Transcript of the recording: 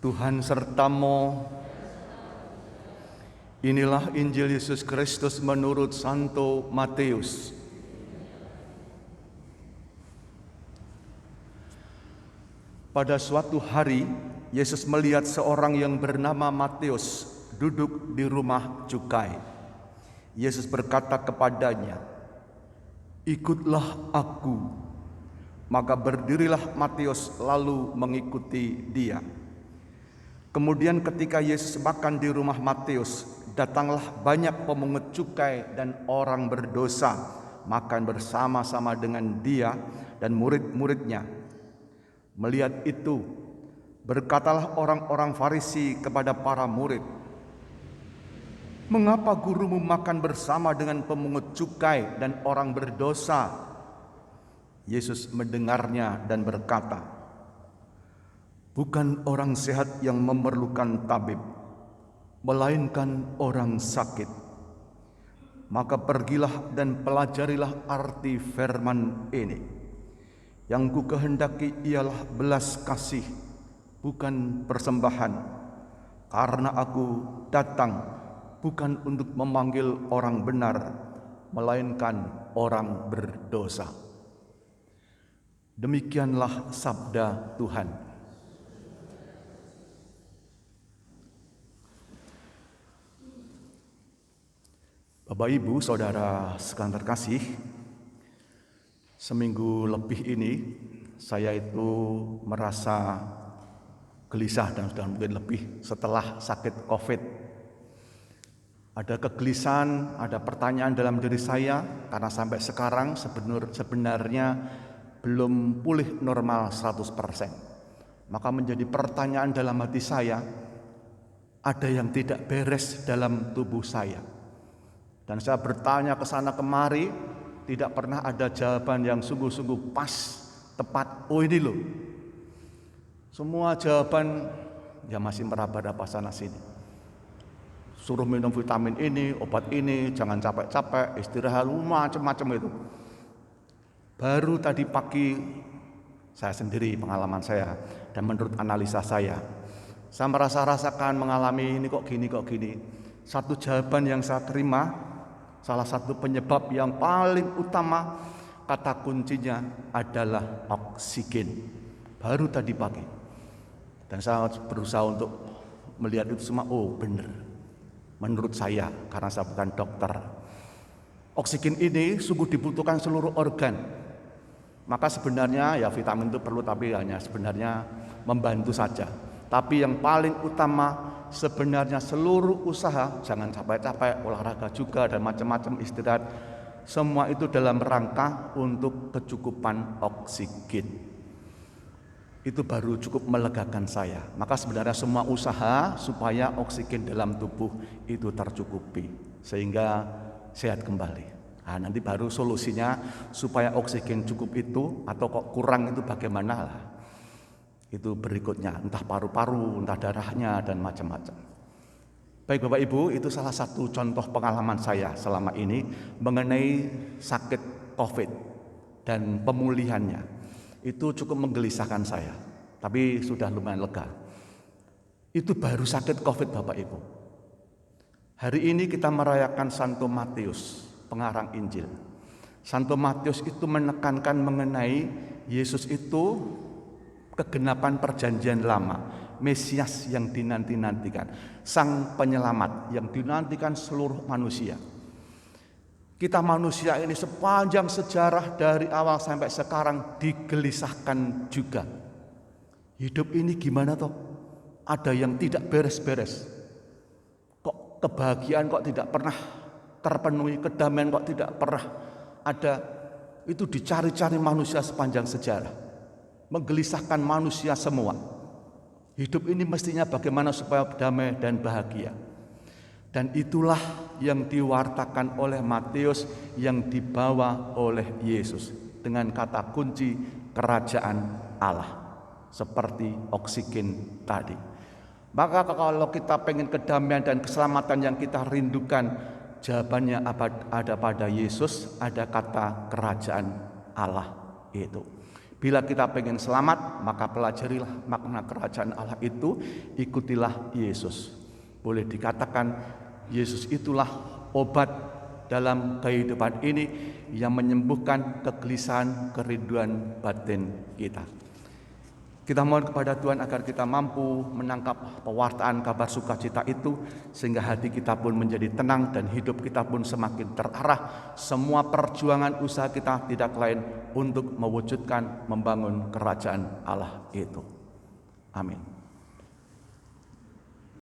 Tuhan sertamu. Inilah Injil Yesus Kristus menurut Santo Matius. Pada suatu hari, Yesus melihat seorang yang bernama Matius duduk di rumah cukai. Yesus berkata kepadanya, "Ikutlah aku." Maka berdirilah Matius lalu mengikuti dia. Kemudian ketika Yesus makan di rumah Matius, datanglah banyak pemungut cukai dan orang berdosa makan bersama-sama dengan dia dan murid-muridnya. Melihat itu, berkatalah orang-orang Farisi kepada para murid, "Mengapa gurumu makan bersama dengan pemungut cukai dan orang berdosa?" Yesus mendengarnya dan berkata, "Bukan orang sehat yang memerlukan tabib, melainkan orang sakit. Maka pergilah dan pelajarilah arti firman ini. Yang ku kehendaki ialah belas kasih, bukan persembahan. Karena aku datang bukan untuk memanggil orang benar, melainkan orang berdosa." Demikianlah sabda Tuhan. Bapak Ibu, Saudara sekalian terkasih, seminggu lebih ini saya itu merasa gelisah dan sudah mungkin lebih setelah sakit COVID. Ada kegelisahan, ada pertanyaan dalam diri saya karena sampai sekarang sebenarnya belum pulih normal 100%. Maka menjadi pertanyaan dalam hati saya, ada yang tidak beres dalam tubuh saya. Dan saya bertanya ke sana kemari, tidak pernah ada jawaban yang sungguh-sungguh pas, tepat. Oh ini loh. Semua jawaban ya masih meraba-raba sana sini. Suruh minum vitamin ini, obat ini, jangan capek-capek, istirahat, macam-macam itu. Baru tadi pagi saya sendiri pengalaman saya dan menurut analisa saya merasa-rasakan mengalami ini kok gini. Satu jawaban yang saya terima, salah satu penyebab yang paling utama, kata kuncinya adalah oksigen. Baru tadi pagi. Dan saya berusaha untuk melihat itu semua, oh benar. Menurut saya, karena saya bukan dokter. Oksigen ini sungguh dibutuhkan seluruh organ. Maka sebenarnya ya vitamin itu perlu, tapi hanya sebenarnya membantu saja. Tapi yang paling utama sebenarnya seluruh usaha, jangan capek-capek, olahraga juga dan macam-macam, istirahat, semua itu dalam rangka untuk kecukupan oksigen. Itu baru cukup melegakan saya. Maka sebenarnya semua usaha supaya oksigen dalam tubuh itu tercukupi sehingga sehat kembali. Nah, nanti baru solusinya supaya oksigen cukup itu atau kok kurang itu bagaimana lah. Itu berikutnya, entah paru-paru, entah darahnya dan macam-macam. Baik Bapak Ibu, itu salah satu contoh pengalaman saya selama ini mengenai sakit COVID dan pemulihannya. Itu cukup menggelisahkan saya, tapi sudah lumayan lega. Itu baru sakit COVID Bapak Ibu. Hari ini kita merayakan Santo Matius, pengarang Injil. Santo Matius itu menekankan mengenai Yesus itu kegenapan perjanjian lama, Mesias yang dinanti-nantikan, Sang Penyelamat yang dinantikan seluruh manusia. Kita manusia ini sepanjang sejarah dari awal sampai sekarang digelisahkan juga. Hidup ini gimana toh? Ada yang tidak beres-beres. Kok kebahagiaan kok tidak pernah terpenuhi, kedamaian kok tidak pernah ada. Itu dicari-cari manusia sepanjang sejarah. Menggelisahkan manusia semua. Hidup ini mestinya bagaimana supaya damai dan bahagia. Dan itulah yang diwartakan oleh Matius yang dibawa oleh Yesus dengan kata kunci kerajaan Allah, seperti oksigen tadi. Maka kalau kita pengen kedamaian dan keselamatan yang kita rindukan, jawabannya ada pada Yesus, ada kata kerajaan Allah itu. Bila kita pengen selamat, maka pelajarilah makna kerajaan Allah itu, ikutilah Yesus. Boleh dikatakan Yesus itulah obat dalam kehidupan ini yang menyembuhkan kegelisahan, kerinduan batin kita. Kita mohon kepada Tuhan agar kita mampu menangkap pewartaan kabar sukacita itu, sehingga hati kita pun menjadi tenang dan hidup kita pun semakin terarah. Semua perjuangan usaha kita tidak lain untuk mewujudkan, membangun kerajaan Allah itu. Amin.